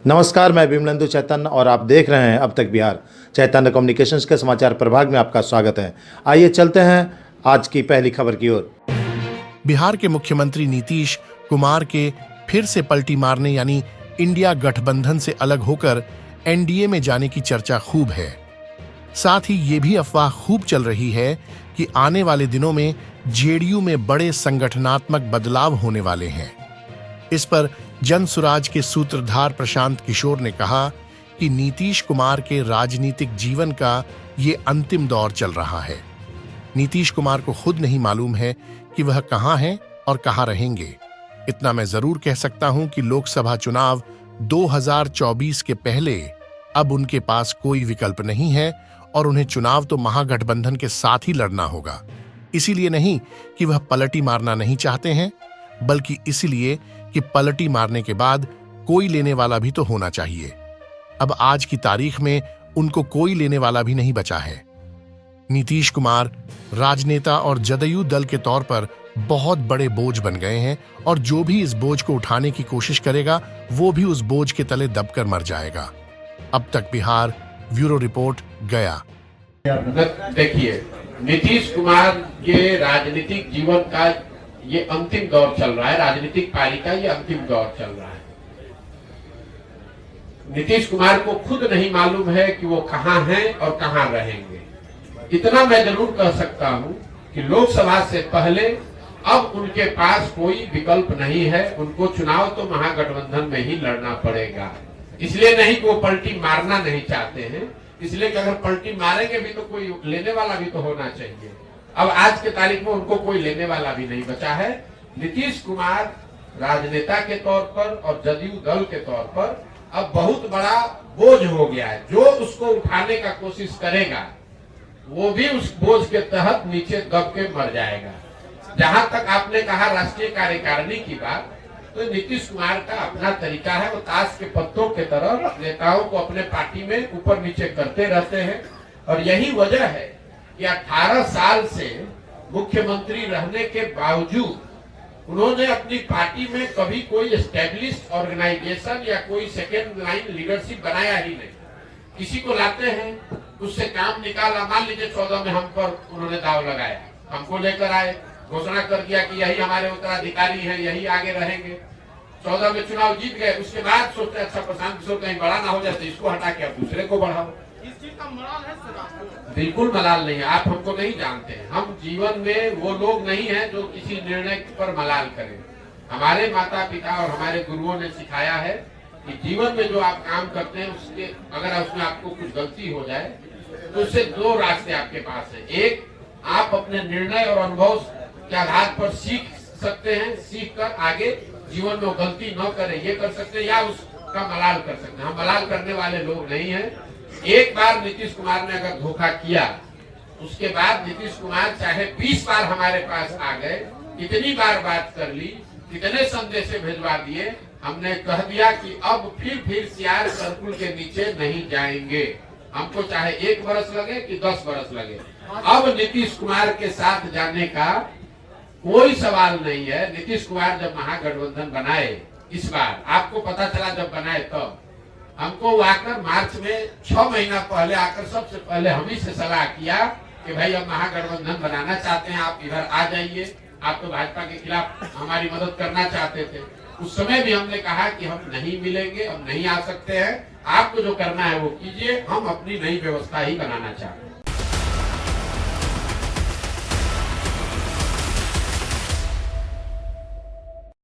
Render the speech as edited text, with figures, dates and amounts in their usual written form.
नमस्कार, मैं विमलेंदु चैतन्य और आप देख रहे हैं अब तक बिहार। चैतन्य कम्युनिकेशंस के समाचार प्रभाग में आपका स्वागत है। आइए चलते हैं आज की पहली खबर की ओर। बिहार के मुख्यमंत्री नीतीश कुमार के फिर से पलटी मारने यानी इंडिया गठबंधन से अलग होकर एनडीए में जाने की चर्चा खूब है। साथ ही ये भी अफवाह खूब चल रही है कि आने वाले दिनों में जेडीयू में बड़े संगठनात्मक बदलाव होने वाले हैं। इस पर जनसुराज के सूत्रधार प्रशांत किशोर ने कहा कि नीतीश कुमार के राजनीतिक जीवन का ये अंतिम दौर चल रहा है। नीतीश कुमार को खुद नहीं मालूम है कि वह कहां हैं और कहां रहेंगे। इतना मैं जरूर कह सकता हूं कि लोकसभा चुनाव 2024 के पहले अब उनके पास कोई विकल्प नहीं है और उन्हें चुनाव तो महागठबंधन के साथ ही लड़ना होगा। इसीलिए नहीं कि वह पलटी मारना नहीं चाहते हैं, बल्कि इसलिए कि पलटी मारने के बाद कोई लेने वाला भी तो होना चाहिए। अब आज की तारीख में उनको कोई लेने वाला भी नहीं बचा है। नीतीश कुमार राजनेता और जदयू दल के तौर पर बहुत बड़े बोझ बन गए हैं और जो भी इस बोझ को उठाने की कोशिश करेगा वो भी उस बोझ के तले दबकर मर जाएगा। अब तक बिहार, ब्यूरो रिपोर्ट, गया। देखिए, नीतीश कुमार के राजनीतिक जीवन का ये अंतिम दौर चल रहा है, राजनीतिक पारी का ये अंतिम दौर चल रहा है। नीतीश कुमार को खुद नहीं मालूम है कि वो कहां हैं और कहां रहेंगे। इतना मैं जरूर कह सकता हूं कि लोकसभा से पहले अब उनके पास कोई विकल्प नहीं है। उनको चुनाव तो महागठबंधन में ही लड़ना पड़ेगा। इसलिए नहीं कि वो पलटी मारना नहीं चाहते हैं, इसलिए कि अगर पलटी मारेंगे भी तो कोई लेने वाला भी तो होना चाहिए। अब आज के तारीख में उनको कोई लेने वाला भी नहीं बचा है। नीतीश कुमार राजनेता के तौर पर और जदयू दल के तौर पर अब बहुत बड़ा बोझ हो गया है। जो उसको उठाने का कोशिश करेगा वो भी उस बोझ के तहत नीचे दब के मर जाएगा। जहां तक आपने कहा राष्ट्रीय कार्यकारिणी की बात, तो नीतीश कुमार का अपना तरीका है। वो ताश के पत्तों के तरह नेताओं को अपने पार्टी में ऊपर नीचे करते रहते हैं और यही वजह है कि 18 साल से मुख्यमंत्री रहने के बावजूद उन्होंने अपनी पार्टी में कभी कोई एस्टेब्लिश्ड ऑर्गेनाइजेशन या कोई सेकेंड लाइन लीडरशिप बनाया ही नहीं। किसी को लाते हैं, उससे काम निकाला। मान लीजिए 14 में हम पर उन्होंने दाव लगाया, हमको लेकर आए, घोषणा कर दिया कि यही हमारे उत्तराधिकारी हैं, यही आगे रहेंगे। 14 में चुनाव जीत गए। उसके बाद सोचते अच्छा प्रशांत किशोर कहीं बड़ा ना हो जाए तो इसको हटा के अब दूसरे को बढ़ाओ। इस चीज का मलाल है सर आपको? बिल्कुल मलाल नहीं है। आप हमको नहीं जानते हैं। हम जीवन में वो लोग नहीं हैं जो किसी निर्णय पर मलाल करें। हमारे माता पिता और हमारे गुरुओं ने सिखाया है कि जीवन में जो आप काम करते हैं उसके अगर उसमें आपको कुछ गलती हो जाए तो उससे दो रास्ते आपके पास है। एक, आप अपने निर्णय और अनुभव के आधार पर सीख सकते हैं, सीख कर आगे जीवन में गलती न करें ये कर सकते हैं, या उसका मलाल कर सकते हैं। हम मलाल करने वाले लोग नहीं हैं। एक बार नीतीश कुमार ने अगर धोखा किया, उसके बाद नीतीश कुमार चाहे 20 बार हमारे पास आ गए, कितनी बार बात कर ली, कितने संदेश भेजवा दिए, हमने कह दिया कि अब फिर सीआर सर्कुल के नीचे नहीं जाएंगे। हमको चाहे 1 बरस लगे कि 10 बरस लगे, अब नीतीश कुमार के साथ जाने का कोई सवाल नहीं है। नीतीश कुमार जब महागठबंधन बनाए, इस बार आपको पता चला जब बनाए तब हमको आकर मार्च में 6 महीना पहले आकर सबसे पहले हम ही से सलाह किया कि भाई अब महागठबंधन बनाना चाहते हैं, आप इधर आ जाइए। आप तो भाजपा के खिलाफ हमारी मदद करना चाहते थे। उस समय भी हमने कहा कि हम नहीं मिलेंगे, हम नहीं आ सकते हैं, आपको जो करना है वो कीजिए, हम अपनी नई व्यवस्था ही बनाना चाहते हैं।